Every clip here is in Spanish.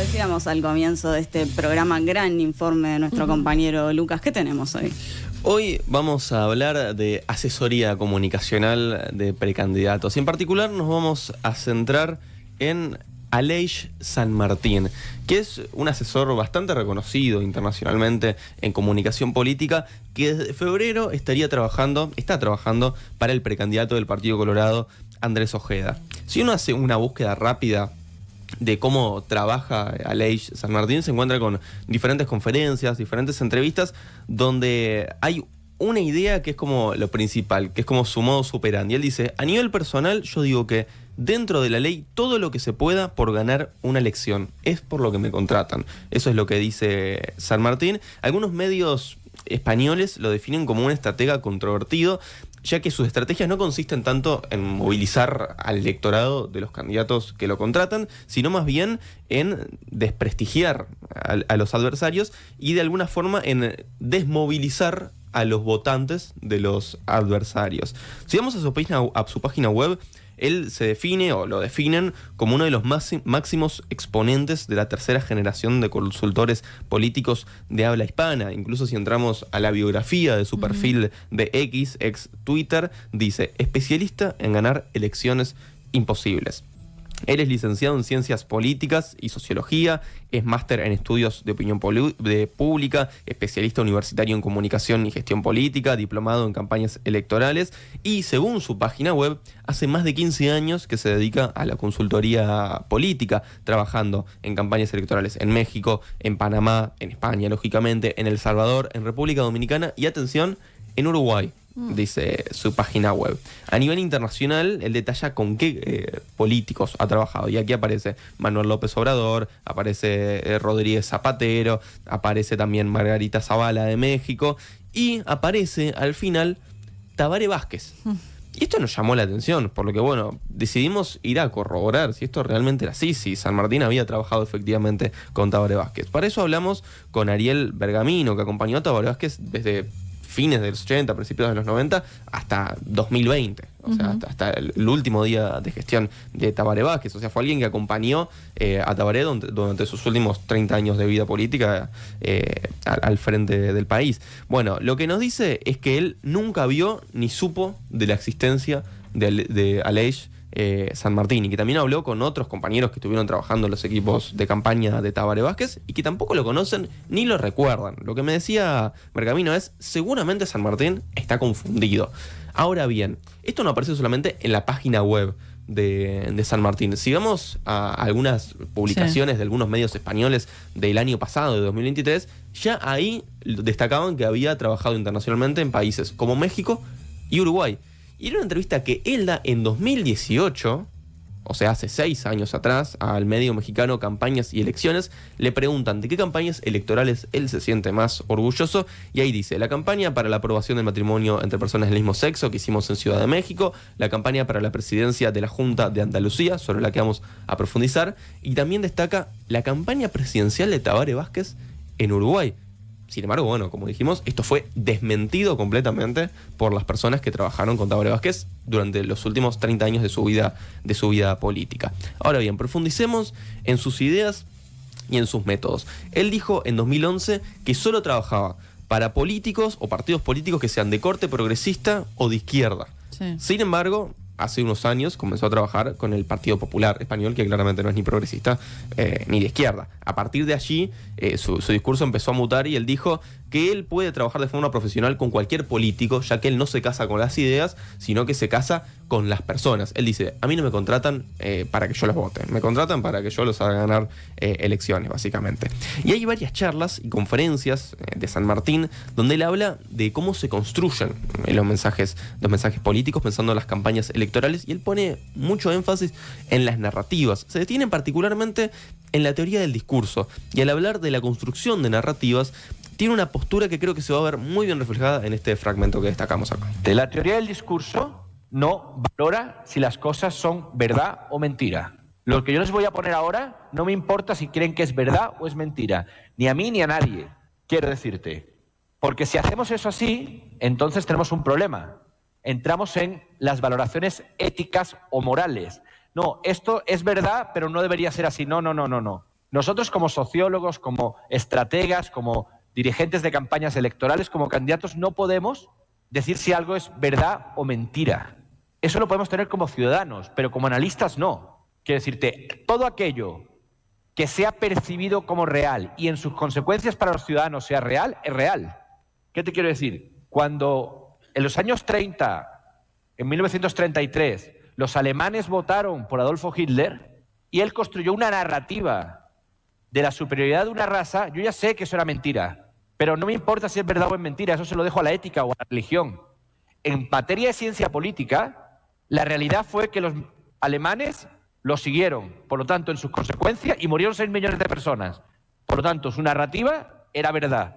decíamos al comienzo de este programa, gran informe de nuestro compañero Lucas. ¿Qué tenemos hoy? Hoy vamos a hablar de asesoría comunicacional de precandidatos. Y en particular nos vamos a centrar en Aleix San Martín, que es un asesor bastante reconocido internacionalmente en comunicación política, que desde febrero está trabajando para el precandidato del Partido Colorado, Andrés Ojeda. Si uno hace una búsqueda rápida de cómo trabaja Aleix San Martín, se encuentra con diferentes conferencias, diferentes entrevistas, donde hay una idea que es como lo principal, que es como su modus operandi. Él dice: a nivel personal, yo digo que dentro de la ley, todo lo que se pueda por ganar una elección es por lo que me contratan. Eso es lo que dice San Martín. Algunos medios españoles lo definen como un estratega controvertido, ya que sus estrategias no consisten tanto en movilizar al electorado de los candidatos que lo contratan, sino más bien en desprestigiar a los adversarios y de alguna forma en desmovilizar a los votantes de los adversarios. Si vamos a su página web, él se define, o lo definen, como uno de los máximos exponentes de la tercera generación de consultores políticos de habla hispana. Incluso si entramos a la biografía de su perfil de ex Twitter, dice: especialista en ganar elecciones imposibles. Él es licenciado en Ciencias Políticas y Sociología, es máster en Estudios de Opinión Pública, especialista universitario en Comunicación y Gestión Política, diplomado en Campañas Electorales y, según su página web, hace más de 15 años que se dedica a la consultoría política, trabajando en campañas electorales en México, en Panamá, en España, lógicamente, en El Salvador, en República Dominicana y, atención, en Uruguay. Dice su página web. A nivel internacional, él detalla con qué políticos ha trabajado. Y aquí aparece Manuel López Obrador, aparece Rodríguez Zapatero, aparece también Margarita Zavala de México y aparece al final Tabaré Vázquez. Y esto nos llamó la atención, por lo que, bueno, decidimos ir a corroborar si esto realmente era así, si San Martín había trabajado efectivamente con Tabaré Vázquez. Para eso hablamos con Ariel Bergamino, que acompañó a Tabaré Vázquez desde fines de los 80, principios de los 90, hasta 2020. O sea, hasta el último día de gestión de Tabaré Vázquez. O sea, fue alguien que acompañó a Tabaré durante sus últimos 30 años de vida política al frente del país. Bueno, lo que nos dice es que él nunca vio ni supo de la existencia de Aleix San Martín, y que también habló con otros compañeros que estuvieron trabajando en los equipos de campaña de Tabaré Vázquez y que tampoco lo conocen ni lo recuerdan. Lo que me decía Bergamino es: seguramente San Martín está confundido. Ahora bien, esto no aparece solamente en la página web de San Martín. Si vamos a algunas publicaciones de algunos medios españoles del año pasado, de 2023, ya ahí destacaban que había trabajado internacionalmente en países como México y Uruguay. Y era una entrevista que él da en 2018, o sea, hace 6 años atrás, al medio mexicano Campañas y Elecciones. Le preguntan de qué campañas electorales él se siente más orgulloso. Y ahí dice: la campaña para la aprobación del matrimonio entre personas del mismo sexo que hicimos en Ciudad de México, la campaña para la presidencia de la Junta de Andalucía, sobre la que vamos a profundizar. Y también destaca la campaña presidencial de Tabaré Vázquez en Uruguay. Sin embargo, bueno, como dijimos, esto fue desmentido completamente por las personas que trabajaron con Tabaré Vázquez durante los últimos 30 años de su vida política. Ahora bien, profundicemos en sus ideas y en sus métodos. Él dijo en 2011 que solo trabajaba para políticos o partidos políticos que sean de corte progresista o de izquierda. Sí. Sin embargo, hace unos años comenzó a trabajar con el Partido Popular Español, que claramente no es ni progresista ni de izquierda. A partir de allí, su discurso empezó a mutar y él dijo que él puede trabajar de forma profesional con cualquier político, ya que él no se casa con las ideas, sino que se casa con las personas. Él dice: a mí no me contratan para que yo los vote, me contratan para que yo los haga ganar elecciones, básicamente. Y hay varias charlas y conferencias de San Martín donde él habla de cómo se construyen los mensajes políticos, pensando en las campañas electorales, y él pone mucho énfasis en las narrativas. Se detiene particularmente en la teoría del discurso, y al hablar de la construcción de narrativas, tiene una postura que creo que se va a ver muy bien reflejada en este fragmento que destacamos acá. La teoría del discurso no valora si las cosas son verdad o mentira. Lo que yo les voy a poner ahora no me importa si creen que es verdad o es mentira, ni a mí ni a nadie, quiero decirte. Porque si hacemos eso así, entonces tenemos un problema. Entramos en las valoraciones éticas o morales. No, esto es verdad, pero no debería ser así. No. Nosotros como sociólogos, como estrategas, como dirigentes de campañas electorales, como candidatos, no podemos decir si algo es verdad o mentira. Eso lo podemos tener como ciudadanos, pero como analistas no. Quiero decirte, todo aquello que sea percibido como real y en sus consecuencias para los ciudadanos sea real, es real. ¿Qué te quiero decir? Cuando en los años 30, en 1933, los alemanes votaron por Adolfo Hitler y él construyó una narrativa de la superioridad de una raza, yo ya sé que eso era mentira, pero no me importa si es verdad o es mentira, eso se lo dejo a la ética o a la religión. En materia de ciencia política, la realidad fue que los alemanes lo siguieron, por lo tanto, en sus consecuencias, y murieron 6 millones de personas. Por lo tanto, su narrativa era verdad.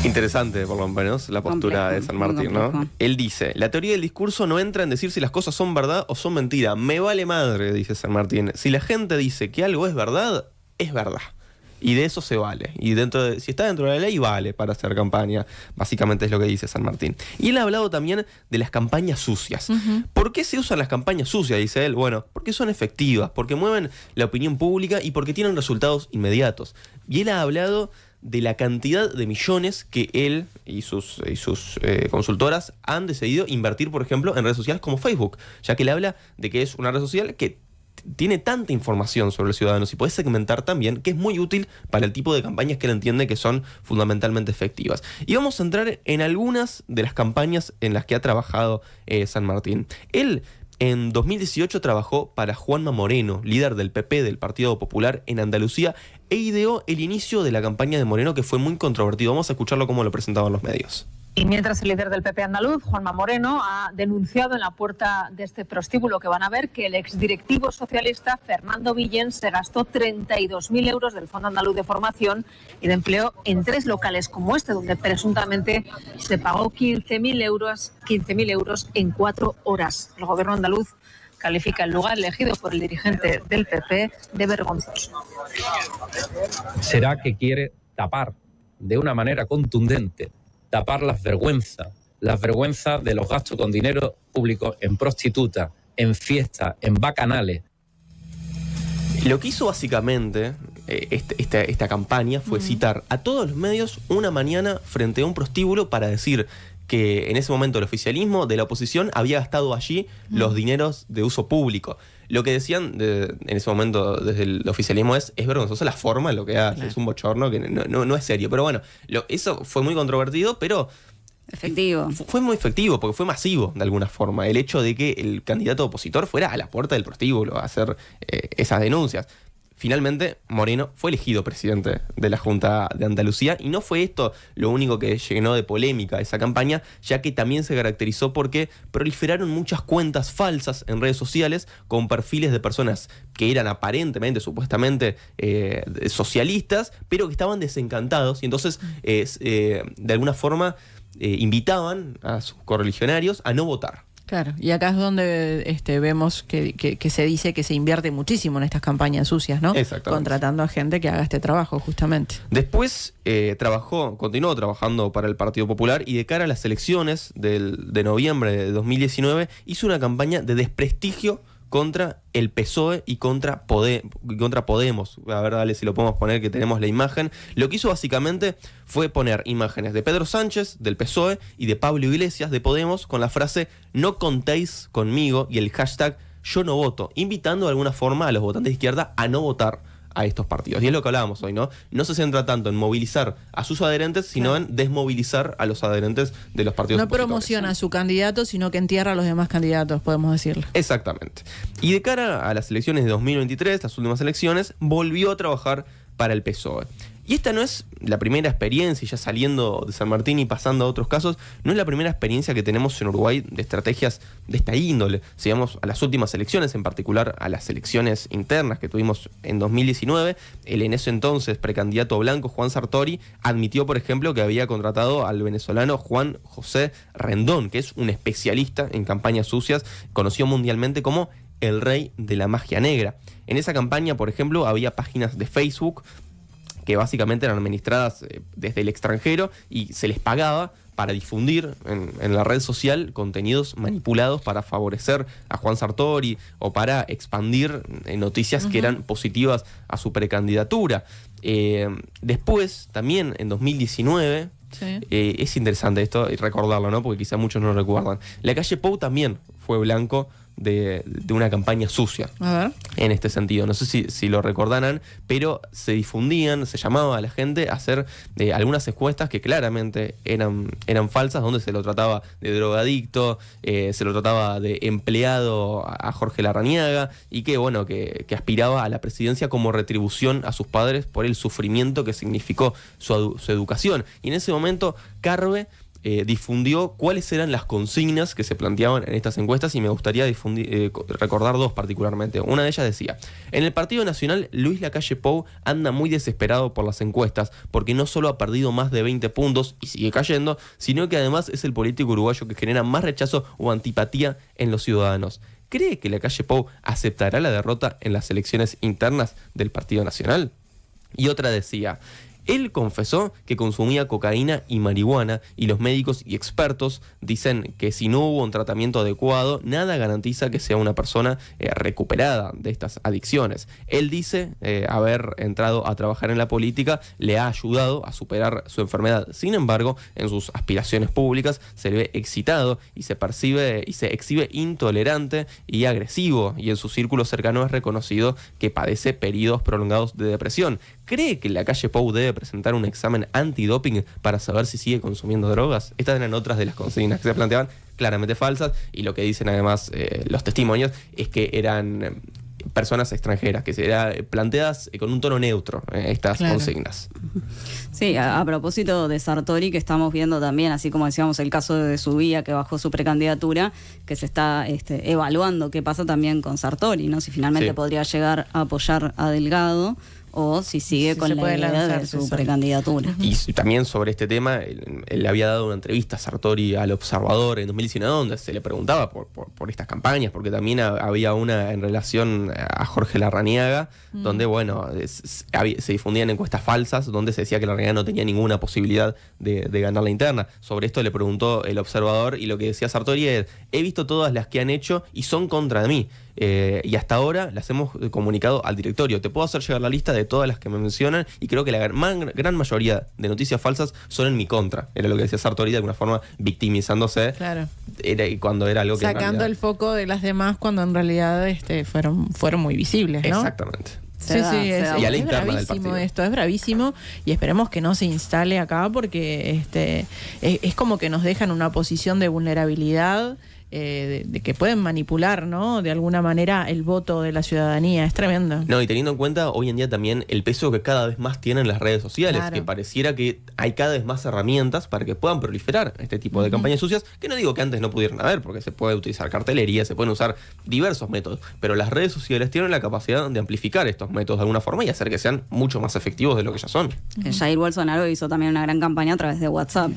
Interesante, por lo menos, la postura de San Martín, ¿no? Él dice, la teoría del discurso no entra en decir si las cosas son verdad o son mentira. Me vale madre, dice San Martín. Si la gente dice que algo es verdad, es verdad. Y de eso se vale. Y si está dentro de la ley, vale para hacer campaña. Básicamente es lo que dice San Martín. Y él ha hablado también de las campañas sucias. ¿Por qué se usan las campañas sucias? Dice él. Bueno, porque son efectivas, porque mueven la opinión pública y porque tienen resultados inmediatos. Y él ha hablado de la cantidad de millones que él y sus consultoras han decidido invertir, por ejemplo, en redes sociales como Facebook, ya que él habla de que es una red social que tiene tanta información sobre los ciudadanos y puede segmentar también, que es muy útil para el tipo de campañas que él entiende que son fundamentalmente efectivas. Y vamos a entrar en algunas de las campañas en las que ha trabajado San Martín. Él en 2018 trabajó para Juanma Moreno, líder del PP, del Partido Popular en Andalucía, e ideó el inicio de la campaña de Moreno, que fue muy controvertido. Vamos a escucharlo cómo lo presentaban los medios. Y mientras el líder del PP andaluz, Juanma Moreno, ha denunciado en la puerta de este prostíbulo que van a ver que el exdirectivo socialista Fernando Villén se gastó 32.000 euros del Fondo Andaluz de Formación y de Empleo en 3 locales como este, donde presuntamente se pagó 15.000 euros en 4 horas. El gobierno andaluz califica el lugar elegido por el dirigente del PP de vergonzoso. ¿Será que quiere tapar de una manera contundente, tapar las vergüenzas de los gastos con dinero público en prostitutas, en fiestas, en bacanales? Lo que hizo básicamente esta campaña fue citar a todos los medios una mañana frente a un prostíbulo para decir que en ese momento el oficialismo de la oposición había gastado allí los dineros de uso público. Lo que decían en ese momento desde el oficialismo es vergonzosa la forma en lo que hace, es un bochorno que no es serio. Pero bueno, eso fue muy controvertido, pero efectivo. Fue muy efectivo porque fue masivo de alguna forma. El hecho de que el candidato opositor fuera a la puerta del prostíbulo a hacer esas denuncias. Finalmente, Moreno fue elegido presidente de la Junta de Andalucía y no fue esto lo único que llenó de polémica esa campaña, ya que también se caracterizó porque proliferaron muchas cuentas falsas en redes sociales con perfiles de personas que eran aparentemente, supuestamente socialistas, pero que estaban desencantados y entonces de alguna forma invitaban a sus correligionarios a no votar. Claro, y acá es donde vemos que se dice que se invierte muchísimo en estas campañas sucias, ¿no? Exactamente. Contratando a gente que haga este trabajo, justamente. Después continuó trabajando para el Partido Popular y de cara a las elecciones de noviembre de 2019 hizo una campaña de desprestigio contra el PSOE y contra Podemos. A ver, dale si lo podemos poner, que tenemos la imagen. Lo que hizo básicamente fue poner imágenes de Pedro Sánchez, del PSOE, y de Pablo Iglesias, de Podemos, con la frase "no contéis conmigo" y el hashtag "yo no voto", invitando de alguna forma a los votantes de izquierda a no votar a estos partidos. Y es lo que hablábamos hoy, ¿no? No se centra tanto en movilizar a sus adherentes, sino en desmovilizar a los adherentes de los partidos opositores. No promociona a su candidato, sino que entierra a los demás candidatos, podemos decirlo. Exactamente. Y de cara a las elecciones de 2023, las últimas elecciones, volvió a trabajar para el PSOE. Y esta no es la primera experiencia, ya saliendo de San Martín y pasando a otros casos, no es la primera experiencia que tenemos en Uruguay de estrategias de esta índole. Si vamos a las últimas elecciones, en particular a las elecciones internas que tuvimos en 2019, el en ese entonces precandidato blanco Juan Sartori admitió, por ejemplo, que había contratado al venezolano Juan José Rendón, que es un especialista en campañas sucias, conocido mundialmente como el rey de la magia negra. En esa campaña, por ejemplo, había páginas de Facebook que básicamente eran administradas desde el extranjero y se les pagaba para difundir en la red social contenidos manipulados para favorecer a Juan Sartori o para expandir noticias que eran positivas a su precandidatura. Después, también en 2019, es interesante esto y recordarlo, ¿no? Porque quizá muchos no lo recuerdan. La calle Pou también fue blanco de una campaña sucia. A ver. En este sentido, no sé si lo recordarán, pero se difundían, se llamaba a la gente a hacer algunas encuestas que claramente eran falsas, donde se lo trataba de drogadicto, se lo trataba de empleado a Jorge Larrañaga, y que bueno, que aspiraba a la presidencia como retribución a sus padres por el sufrimiento que significó su educación. Y en ese momento Carve difundió cuáles eran las consignas que se planteaban en estas encuestas, y me gustaría recordar dos particularmente. Una de ellas decía: en el Partido Nacional, Luis Lacalle Pou anda muy desesperado por las encuestas, porque no solo ha perdido más de 20 puntos y sigue cayendo, sino que además es el político uruguayo que genera más rechazo o antipatía en los ciudadanos. ¿Cree que Lacalle Pou aceptará la derrota en las elecciones internas del Partido Nacional? Y otra decía: él confesó que consumía cocaína y marihuana, y los médicos y expertos dicen que si no hubo un tratamiento adecuado, nada garantiza que sea una persona recuperada de estas adicciones. Él dice haber entrado a trabajar en la política le ha ayudado a superar su enfermedad. Sin embargo, en sus aspiraciones públicas se le ve excitado y se exhibe intolerante y agresivo, y en su círculo cercano es reconocido que padece periodos prolongados de depresión. ¿Cree que Lacalle Pou debe presentar un examen antidoping para saber si sigue consumiendo drogas? Estas eran otras de las consignas que se planteaban, claramente falsas, y lo que dicen además los testimonios es que eran personas extranjeras, que eran planteadas con un tono neutro, estas consignas. Sí, a propósito de Sartori, que estamos viendo también, así como decíamos el caso de Subía, que bajó su precandidatura, que se está evaluando qué pasa también con Sartori, ¿no? Si finalmente podría llegar a apoyar a Delgado, o si sigue con la idea de su precandidatura. Y también sobre este tema, él había dado una entrevista a Sartori al Observador en 2019, donde se le preguntaba por estas campañas, porque también había una en relación a Jorge Larrañaga, donde bueno, se difundían encuestas falsas, donde se decía que Larrañaga no tenía ninguna posibilidad de ganar la interna. Sobre esto le preguntó el Observador, y lo que decía Sartori es: he visto todas las que han hecho y son contra mí. Y hasta ahora las hemos comunicado al directorio. Te puedo hacer llegar la lista de todas las que me mencionan, y creo que la gran mayoría de noticias falsas son en mi contra. Era lo que decía Sartori, de alguna forma victimizándose. Claro. Cuando era algo que sacando el foco de las demás, cuando en realidad fueron muy visibles, ¿no? Exactamente. Sí, es bravísimo esto, es bravísimo, y esperemos que no se instale acá, porque es como que nos deja en una posición de vulnerabilidad, de que pueden manipular, ¿no?, de alguna manera el voto de la ciudadanía. Es tremendo. No, y teniendo en cuenta hoy en día también el peso que cada vez más tienen las redes sociales, que pareciera que hay cada vez más herramientas para que puedan proliferar este tipo de campañas sucias, que no digo que antes no pudieran haber, porque se puede utilizar cartelería, se pueden usar diversos métodos, pero las redes sociales tienen la capacidad de amplificar estos métodos de alguna forma y hacer que sean mucho más efectivos de lo que ya son. Jair Bolsonaro hizo también una gran campaña a través de WhatsApp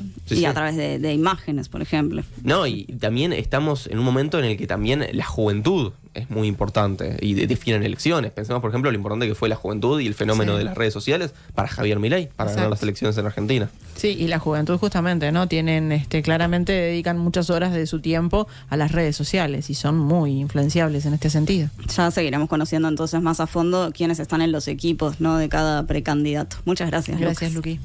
a través de imágenes, por ejemplo. No, y también estamos en un momento en el que también la juventud es muy importante y definen elecciones. Pensemos, por ejemplo, lo importante que fue la juventud y el fenómeno de las redes sociales para Javier Milei, para ganar las elecciones en Argentina. Sí, y la juventud justamente, ¿no? Tienen, claramente dedican muchas horas de su tiempo a las redes sociales y son muy influenciables en este sentido. Ya seguiremos conociendo entonces más a fondo quiénes están en los equipos, ¿no?, de cada precandidato. Muchas gracias, Gracias, Luqui.